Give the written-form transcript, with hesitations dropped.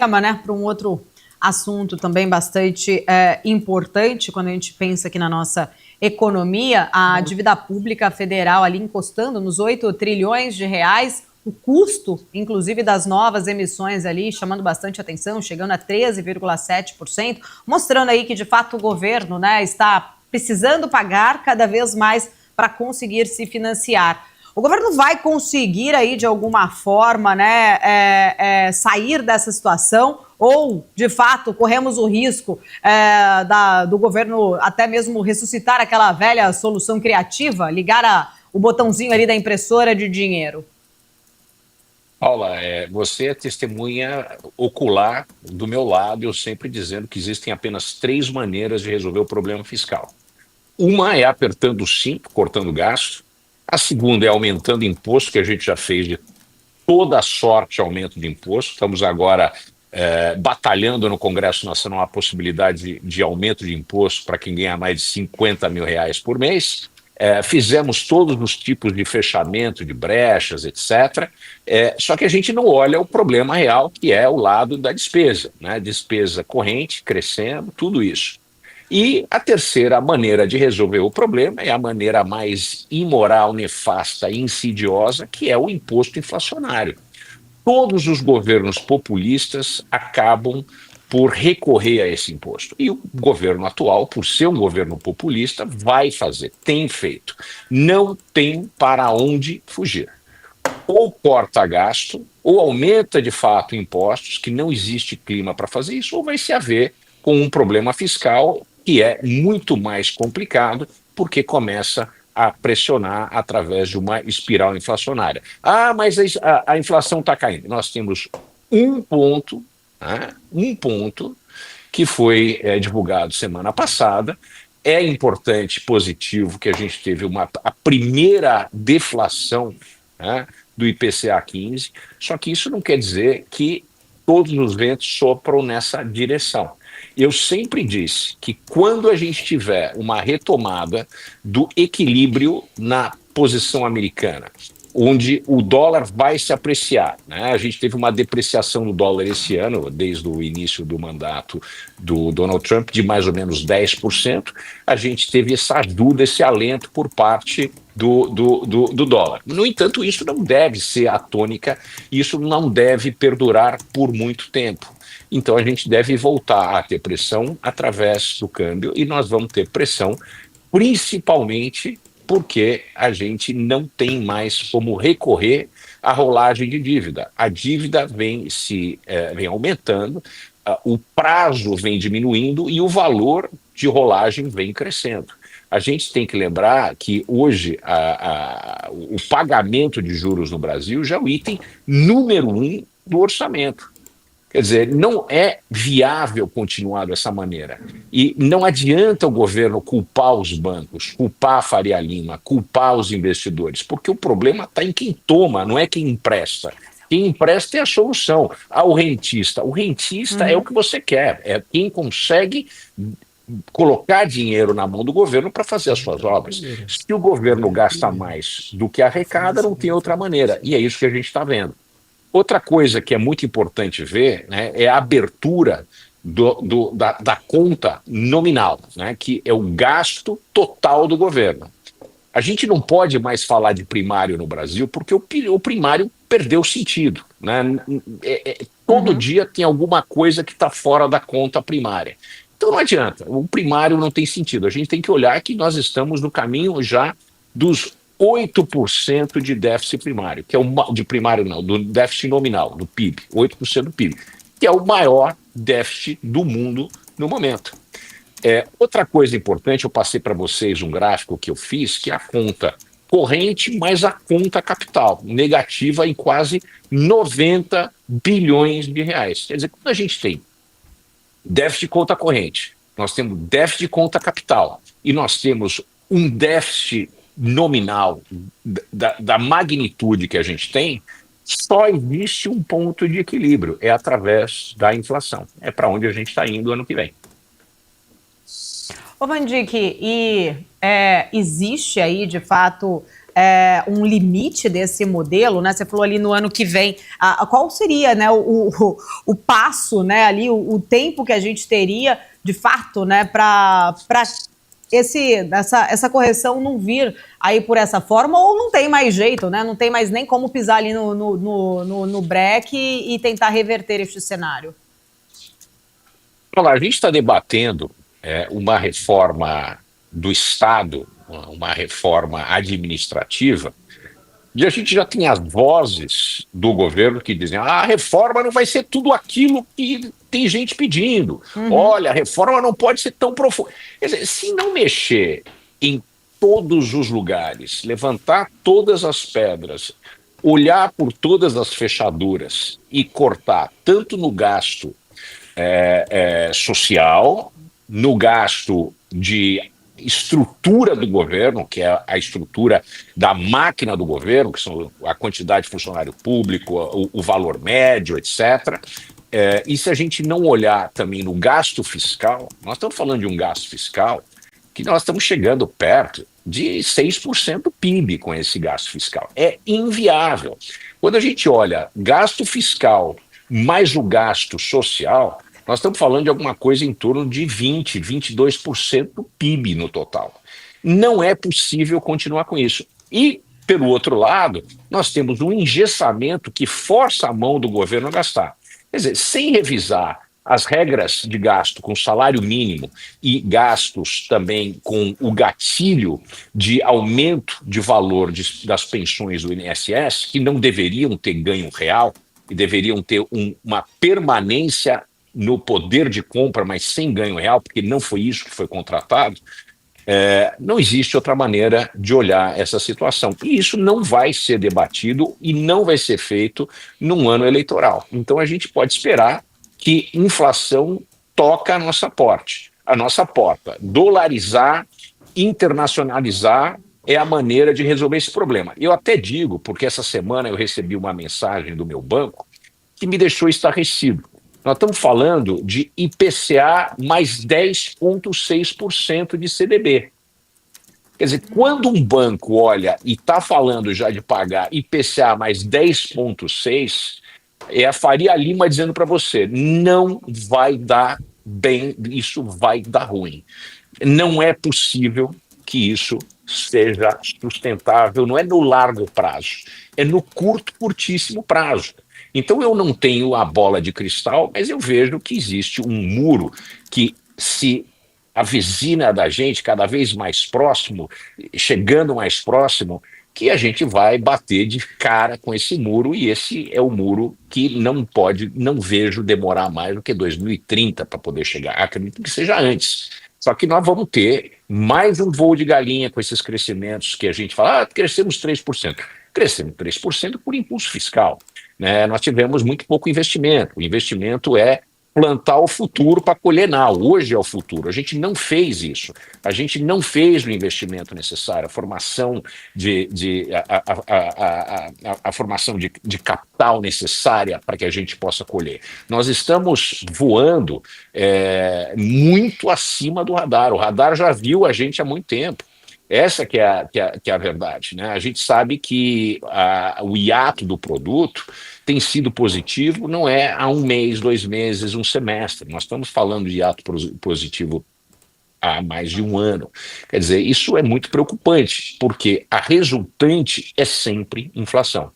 Né, para um outro assunto também bastante importante quando a gente pensa aqui na nossa economia, a dívida pública federal ali encostando nos 8 trilhões de reais, o custo, inclusive, das novas emissões ali chamando bastante atenção, chegando a 13,7%, mostrando aí que, de fato, o governo, né, está precisando pagar cada vez mais para conseguir se financiar. O governo vai conseguir aí, de alguma forma, né, sair dessa situação ou, de fato, corremos o risco do governo até mesmo ressuscitar aquela velha solução criativa, ligar o botãozinho ali da impressora de dinheiro? Paula, você é testemunha ocular do meu lado, eu sempre dizendo que existem apenas três maneiras de resolver o problema fiscal. Uma é apertando o cinto, cortando gasto. A segunda é aumentando imposto, que a gente já fez de toda sorte aumento de imposto. Estamos agora batalhando no Congresso Nacional a possibilidade de aumento de imposto para quem ganha mais de 50 mil reais por mês. Fizemos todos os tipos de fechamento de brechas, etc. Só que a gente não olha o problema real, que é o lado da despesa, né? Despesa corrente, crescendo, tudo isso. E a terceira maneira de resolver o problema é a maneira mais imoral, nefasta e insidiosa, que é o imposto inflacionário. Todos os governos populistas acabam por recorrer a esse imposto. E o governo atual, por ser um governo populista, vai fazer, tem feito. Não tem para onde fugir. Ou corta gasto, ou aumenta de fato impostos, que não existe clima para fazer isso, ou vai se haver com um problema fiscal que é muito mais complicado, porque começa a pressionar através de uma espiral inflacionária. Ah, mas a inflação está caindo. Nós temos um ponto, né, um ponto que foi divulgado semana passada. É importante, positivo, que a gente teve a primeira deflação, né, do IPCA 15, só que isso não quer dizer que todos os ventos sopram nessa direção. Eu sempre disse que quando a gente tiver uma retomada do equilíbrio na posição americana, onde o dólar vai se apreciar, né? A gente teve uma depreciação do dólar esse ano, desde o início do mandato do Donald Trump, de mais ou menos 10%. A gente teve essa ajuda, esse alento por parte do dólar. No entanto, isso não deve ser a tônica, isso não deve perdurar por muito tempo. Então, a gente deve voltar a ter pressão através do câmbio e nós vamos ter pressão principalmente porque a gente não tem mais como recorrer à rolagem de dívida. A dívida vem aumentando, o prazo vem diminuindo e o valor de rolagem vem crescendo. A gente tem que lembrar que hoje o pagamento de juros no Brasil já é o item número 1 do orçamento. Quer dizer, não é viável continuar dessa maneira. E não adianta o governo culpar os bancos, culpar a Faria Lima, culpar os investidores, porque o problema está em quem toma, não é quem empresta. Quem empresta é a solução. O rentista. O rentista é o que você quer, é quem consegue colocar dinheiro na mão do governo para fazer as suas obras. Se o governo gasta mais do que arrecada, não tem outra maneira. E é isso que a gente está vendo. Outra coisa que é muito importante ver, né, é a abertura da conta nominal, né, que é o gasto total do governo. A gente não pode mais falar de primário no Brasil porque o primário perdeu sentido. Né? Todo dia tem alguma coisa que está fora da conta primária. Então não adianta, o primário não tem sentido. A gente tem que olhar que nós estamos no caminho já dos 8% de déficit primário, que é de primário não, do déficit nominal, do PIB, 8% do PIB, que é o maior déficit do mundo no momento. Outra coisa importante, eu passei para vocês um gráfico que eu fiz, que é a conta corrente mais a conta capital, negativa em quase 90 bilhões de reais. Quer dizer, quando a gente tem déficit de conta corrente, nós temos déficit de conta capital e nós temos um déficit nominal da magnitude que a gente tem, só existe um ponto de equilíbrio, é através da inflação. É para onde a gente está indo ano que vem. Ô, Mandic, existe aí, de fato, um limite desse modelo, né? Você falou ali no ano que vem, qual seria, né, o passo, né, ali, o tempo que a gente teria, de fato, né, para essa correção não vir aí por essa forma, ou não tem mais jeito, né? Não tem mais nem como pisar ali no breque e tentar reverter este cenário. Olha, a gente está debatendo uma reforma do Estado, uma reforma administrativa, e a gente já tem as vozes do governo que dizem: a reforma não vai ser tudo aquilo que tem gente pedindo. Olha, a reforma não pode ser tão profunda. Quer dizer, se não mexer em todos os lugares, levantar todas as pedras, olhar por todas as fechaduras e cortar tanto no gasto social, no gasto de estrutura do governo, que é a estrutura da máquina do governo, que são a quantidade de funcionário público, o valor médio, etc. E se a gente não olhar também no gasto fiscal, nós estamos falando de um gasto fiscal que nós estamos chegando perto de 6% do PIB com esse gasto fiscal. É inviável. Quando a gente olha gasto fiscal mais o gasto social, nós estamos falando de alguma coisa em torno de 20%, 22% do PIB no total. Não é possível continuar com isso. E, pelo outro lado, nós temos um engessamento que força a mão do governo a gastar. Quer dizer, sem revisar as regras de gasto com salário mínimo e gastos também com o gatilho de aumento de valor das pensões do INSS, que não deveriam ter ganho real, e deveriam ter uma permanência no poder de compra, mas sem ganho real, porque não foi isso que foi contratado, não existe outra maneira de olhar essa situação. E isso não vai ser debatido e não vai ser feito num ano eleitoral. Então a gente pode esperar que inflação toca a nossa porta. Dolarizar, internacionalizar é a maneira de resolver esse problema. Eu até digo, porque essa semana eu recebi uma mensagem do meu banco que me deixou estarrecido. Nós estamos falando de IPCA mais 10,6% de CDB. Quer dizer, quando um banco olha e está falando já de pagar IPCA mais 10,6%, é a Faria Lima dizendo para você: não vai dar bem, isso vai dar ruim. Não é possível que isso seja sustentável, não é no largo prazo, é no curtíssimo prazo. Então eu não tenho a bola de cristal, mas eu vejo que existe um muro que se avicina da gente cada vez mais próximo, chegando mais próximo, que a gente vai bater de cara com esse muro, e esse é o muro que não vejo demorar mais do que 2030 para poder chegar. Acredito que seja antes. Só que nós vamos ter mais um voo de galinha com esses crescimentos que a gente fala: crescemos 3%. Crescemos 3% por impulso fiscal. Né? Nós tivemos muito pouco investimento. O investimento é plantar o futuro para colher now. Hoje é o futuro. A gente não fez isso. A gente não fez o investimento necessário, a formação a formação de capital necessária para que a gente possa colher. Nós estamos voando muito acima do radar. O radar já viu a gente há muito tempo. Essa que é a verdade, né? A gente sabe que o hiato do produto tem sido positivo, não é há um mês, 2 meses, um semestre. Nós estamos falando de hiato positivo há mais de um ano. Quer dizer, isso é muito preocupante, porque a resultante é sempre inflação.